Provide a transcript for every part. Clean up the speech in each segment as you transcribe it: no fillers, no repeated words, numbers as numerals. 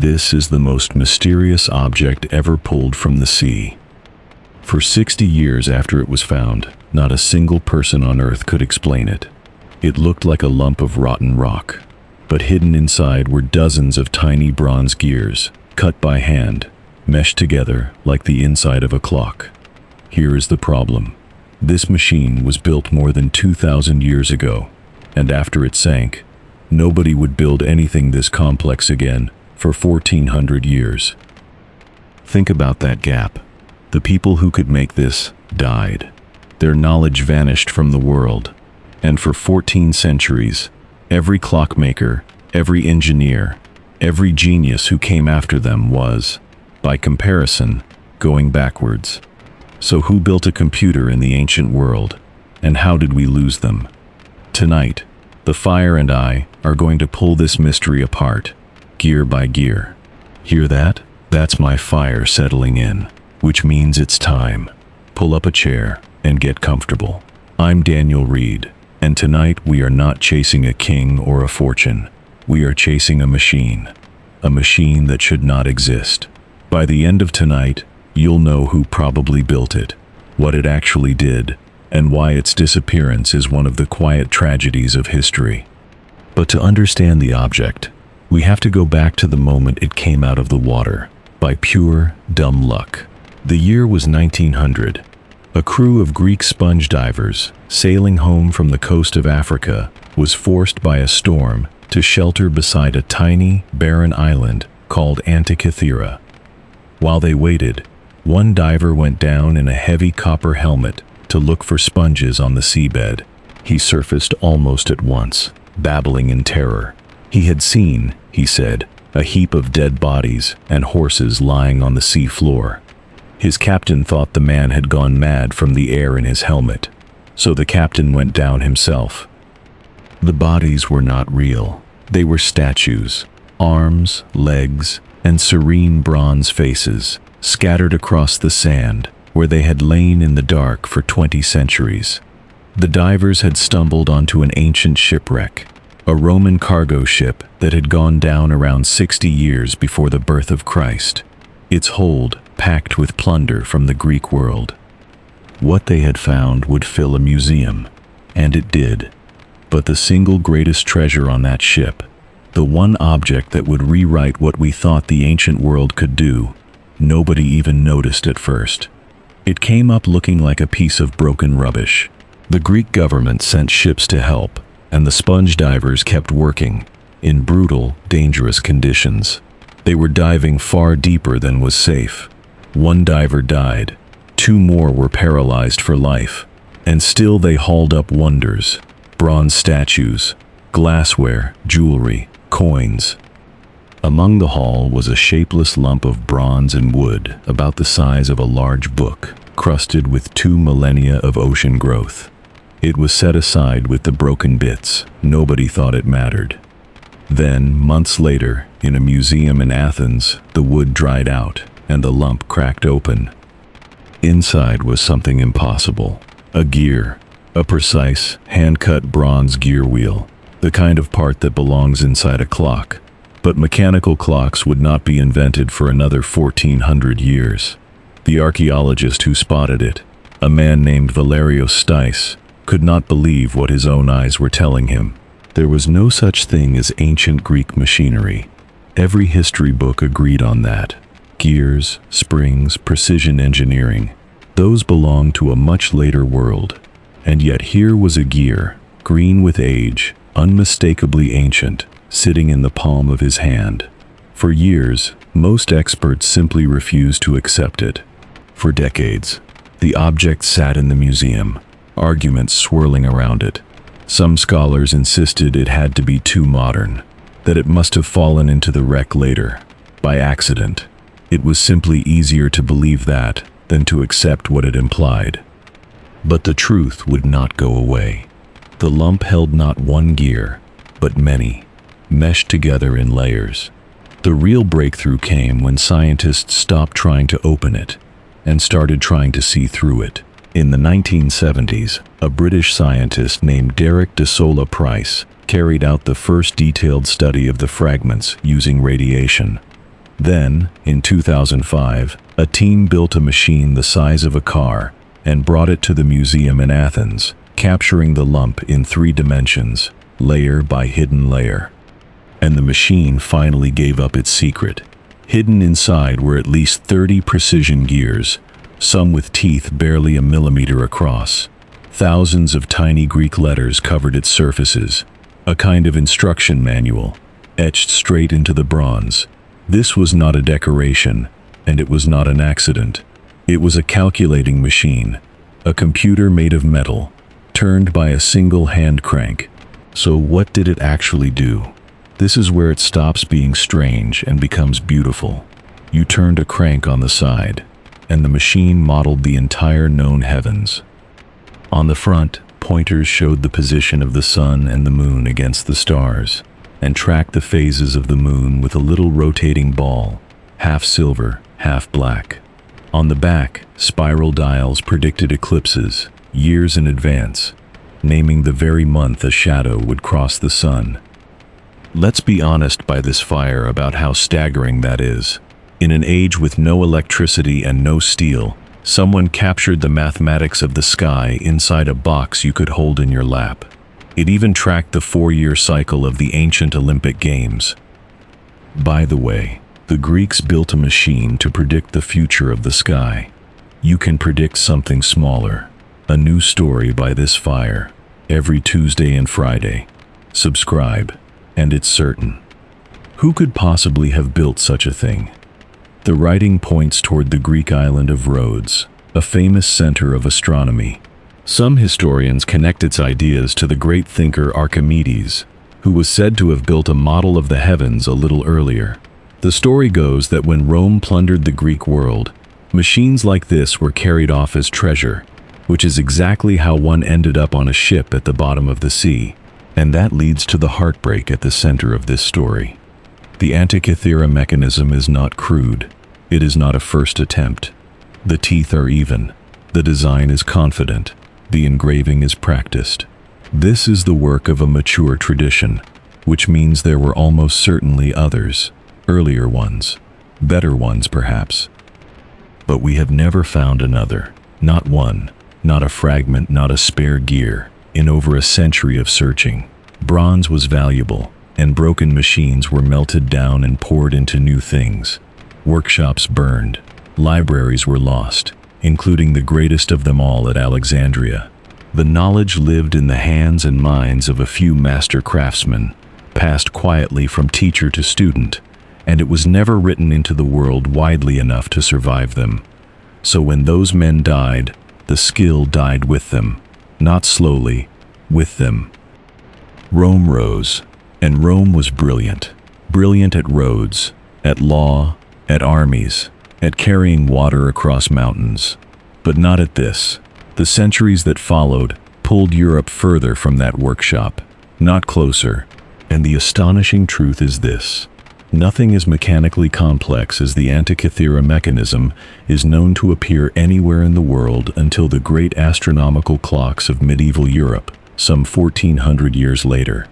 This is the most mysterious object ever pulled from the sea. For 60 years after it was found, not a single person on Earth could explain it. It looked like a lump of rotten rock, but hidden inside were dozens of tiny bronze gears, cut by hand, meshed together like the inside of a clock. Here is the problem. This machine was built more than 2,000 years ago, and after it sank, nobody would build anything this complex again for 1,400 years. Think about that gap. The people who could make this died. Their knowledge vanished from the world. And for 14 centuries, every clockmaker, every engineer, every genius who came after them was, by comparison, going backwards. So who built a computer in the ancient world, and how did we lose them? Tonight, the Fire and I are going to pull this mystery apart, gear by gear. Hear that? That's my fire settling in, which means it's time. Pull up a chair and get comfortable. I'm Daniel Reed, and tonight we are not chasing a king or a fortune. We are chasing a machine that should not exist. By the end of tonight, you'll know who probably built it, what it actually did, and why its disappearance is one of the quiet tragedies of history. But to understand the object, we have to go back to the moment it came out of the water, by pure, dumb luck. The year was 1900. A crew of Greek sponge divers, sailing home from the coast of Africa, was forced by a storm to shelter beside a tiny, barren island called Antikythera. While they waited, one diver went down in a heavy copper helmet to look for sponges on the seabed. He surfaced almost at once, babbling in terror. He had seen, he said, a heap of dead bodies and horses lying on the sea floor. His captain thought the man had gone mad from the air in his helmet, so the captain went down himself. The bodies were not real. They were statues, arms, legs, and serene bronze faces, scattered across the sand where they had lain in the dark for 20 centuries. The divers had stumbled onto an ancient shipwreck, a Roman cargo ship that had gone down around 60 years before the birth of Christ, its hold packed with plunder from the Greek world. What they had found would fill a museum, and it did. But the single greatest treasure on that ship, the one object that would rewrite what we thought the ancient world could do, nobody even noticed at first. It came up looking like a piece of broken rubbish. The Greek government sent ships to help, and the sponge divers kept working, in brutal, dangerous conditions. They were diving far deeper than was safe. One diver died, 2 more were paralyzed for life, and still they hauled up wonders, bronze statues, glassware, jewelry, coins. Among the haul was a shapeless lump of bronze and wood about the size of a large book, crusted with 2 millennia of ocean growth. It was set aside with the broken bits. Nobody thought it mattered. Then, months later, in a museum in Athens, the wood dried out and the lump cracked open. Inside was something impossible. A gear, a precise, hand-cut bronze gear wheel, the kind of part that belongs inside a clock. But mechanical clocks would not be invented for another 1,400 years. The archaeologist who spotted it, a man named Valerio Stice, could not believe what his own eyes were telling him. There was no such thing as ancient Greek machinery. Every history book agreed on that. Gears, springs, precision engineering, those belonged to a much later world. And yet here was a gear, green with age, unmistakably ancient, sitting in the palm of his hand. For years, most experts simply refused to accept it. For decades, the object sat in the museum, arguments swirling around it. Some scholars insisted it had to be too modern, that it must have fallen into the wreck later, by accident. It was simply easier to believe that than to accept what it implied. But the truth would not go away. The lump held not one gear, but many, meshed together in layers. The real breakthrough came when scientists stopped trying to open it and started trying to see through it. In the 1970s, a British scientist named Derek de Sola Price carried out the first detailed study of the fragments using radiation. Then, in 2005, a team built a machine the size of a car and brought it to the museum in Athens, capturing the lump in 3 dimensions, layer by hidden layer. And the machine finally gave up its secret. Hidden inside were at least 30 precision gears, some with teeth barely a millimeter across. Thousands of tiny Greek letters covered its surfaces, a kind of instruction manual, etched straight into the bronze. This was not a decoration, and it was not an accident. It was a calculating machine, a computer made of metal, turned by a single hand crank. So what did it actually do? This is where it stops being strange and becomes beautiful. You turned a crank on the side, and the machine modeled the entire known heavens. On the front, pointers showed the position of the sun and the moon against the stars, and tracked the phases of the moon with a little rotating ball, half silver, half black. On the back, spiral dials predicted eclipses, years in advance, naming the very month a shadow would cross the sun. Let's be honest by this fire about how staggering that is. In an age with no electricity and no steel, someone captured the mathematics of the sky inside a box you could hold in your lap. It even tracked the 4-year cycle of the ancient Olympic Games. By the way, the Greeks built a machine to predict the future of the sky. You can predict something smaller. A new story by this fire, every Tuesday and Friday. Subscribe, and it's certain. Who could possibly have built such a thing? The writing points toward the Greek island of Rhodes, a famous center of astronomy. Some historians connect its ideas to the great thinker Archimedes, who was said to have built a model of the heavens a little earlier. The story goes that when Rome plundered the Greek world, machines like this were carried off as treasure, which is exactly how one ended up on a ship at the bottom of the sea. And that leads to the heartbreak at the center of this story. The Antikythera mechanism is not crude. It is not a first attempt. The teeth are even. The design is confident. The engraving is practiced. This is the work of a mature tradition, which means there were almost certainly others, earlier ones, better ones perhaps. But we have never found another, not one, not a fragment, not a spare gear, in over a century of searching. Bronze was valuable, and broken machines were melted down and poured into new things. Workshops burned. Libraries were lost, including the greatest of them all at Alexandria. The knowledge lived in the hands and minds of a few master craftsmen, passed quietly from teacher to student, and it was never written into the world widely enough to survive them. So when those men died, the skill died with them, not slowly, with them. Rome rose, and Rome was brilliant. Brilliant at roads, at law, at armies, at carrying water across mountains. But not at this. The centuries that followed pulled Europe further from that workshop, not closer. And the astonishing truth is this: nothing as mechanically complex as the Antikythera mechanism is known to appear anywhere in the world until the great astronomical clocks of medieval Europe, some 1400 years later.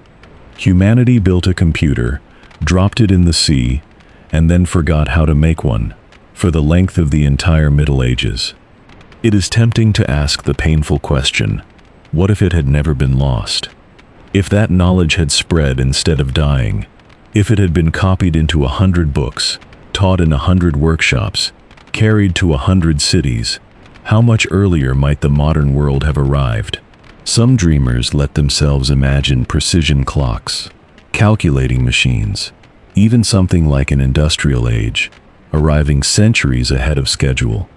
Humanity built a computer, dropped it in the sea, and then forgot how to make one, for the length of the entire Middle Ages. It is tempting to ask the painful question, what if it had never been lost? If that knowledge had spread instead of dying, if it had been copied into 100 books, taught in 100 workshops, carried to 100 cities, how much earlier might the modern world have arrived? Some dreamers let themselves imagine precision clocks, calculating machines, even something like an industrial age, arriving centuries ahead of schedule.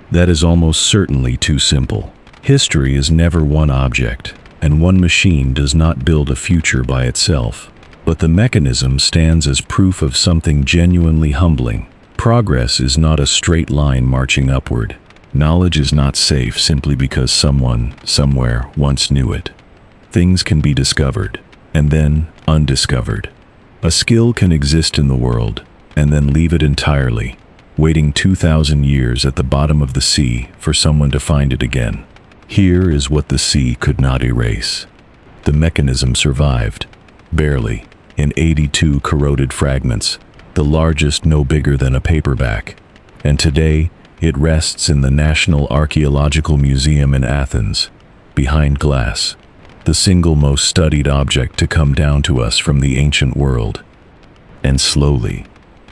That is almost certainly too simple. History is never one object, and one machine does not build a future by itself. But the mechanism stands as proof of something genuinely humbling. Progress is not a straight line marching upward. Knowledge is not safe simply because someone, somewhere, once knew it. Things can be discovered, and then undiscovered. A skill can exist in the world, and then leave it entirely, waiting 2,000 years at the bottom of the sea for someone to find it again. Here is what the sea could not erase. The mechanism survived, barely, in 82 corroded fragments, the largest no bigger than a paperback. And today, it rests in the National Archaeological Museum in Athens, behind glass, the single most studied object to come down to us from the ancient world. And slowly,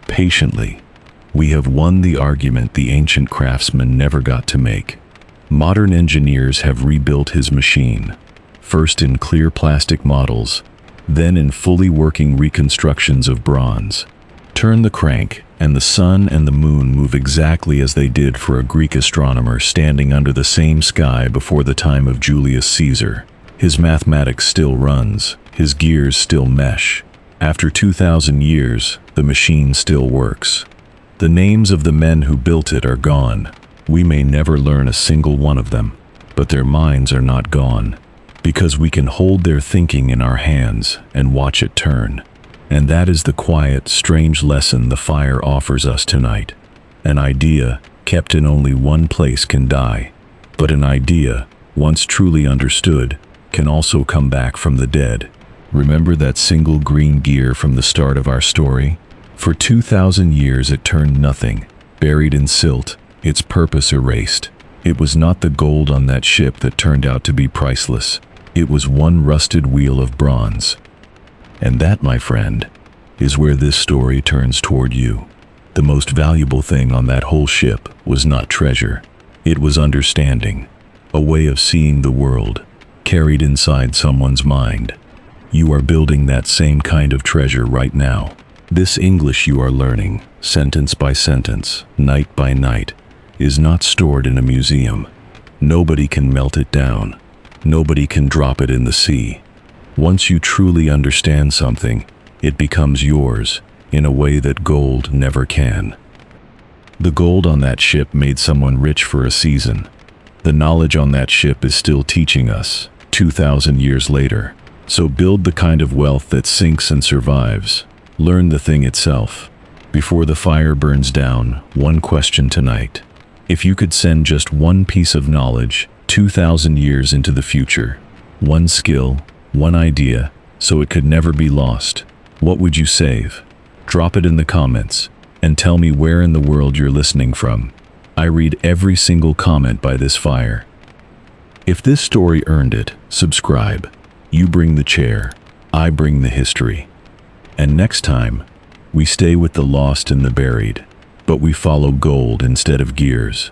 patiently, we have won the argument the ancient craftsman never got to make. Modern engineers have rebuilt his machine, first in clear plastic models, then in fully working reconstructions of bronze. Turn the crank, and the sun and the moon move exactly as they did for a Greek astronomer standing under the same sky before the time of Julius Caesar. His mathematics still runs, his gears still mesh. After 2,000 years, the machine still works. The names of the men who built it are gone. We may never learn a single one of them, but their minds are not gone, because we can hold their thinking in our hands and watch it turn. And that is the quiet, strange lesson the fire offers us tonight. An idea kept in only one place can die, but an idea, once truly understood, can also come back from the dead. Remember that single green gear from the start of our story? For 2,000 years it turned nothing, buried in silt, its purpose erased. It was not the gold on that ship that turned out to be priceless. It was one rusted wheel of bronze. And that, my friend, is where this story turns toward you. The most valuable thing on that whole ship was not treasure. It was understanding, a way of seeing the world, carried inside someone's mind. You are building that same kind of treasure right now. This English you are learning, sentence by sentence, night by night, is not stored in a museum. Nobody can melt it down. Nobody can drop it in the sea. Once you truly understand something, it becomes yours in a way that gold never can. The gold on that ship made someone rich for a season. The knowledge on that ship is still teaching us, 2,000 years later. So build the kind of wealth that sinks and survives. Learn the thing itself. Before the fire burns down, one question tonight. If you could send just one piece of knowledge 2,000 years into the future, one skill, one idea, so it could never be lost, what would you save? Drop it in the comments, and tell me where in the world you're listening from. I read every single comment by this fire. If this story earned it, subscribe. You bring the chair, I bring the history. And next time, we stay with the lost and the buried, but we follow gold instead of gears.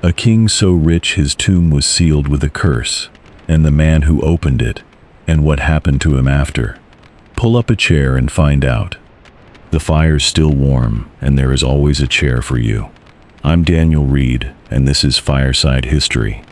A king so rich his tomb was sealed with a curse, and the man who opened it, and what happened to him after. Pull up a chair and find out. The fire's still warm, and there is always a chair for you. I'm Daniel Reed, and this is Fireside History.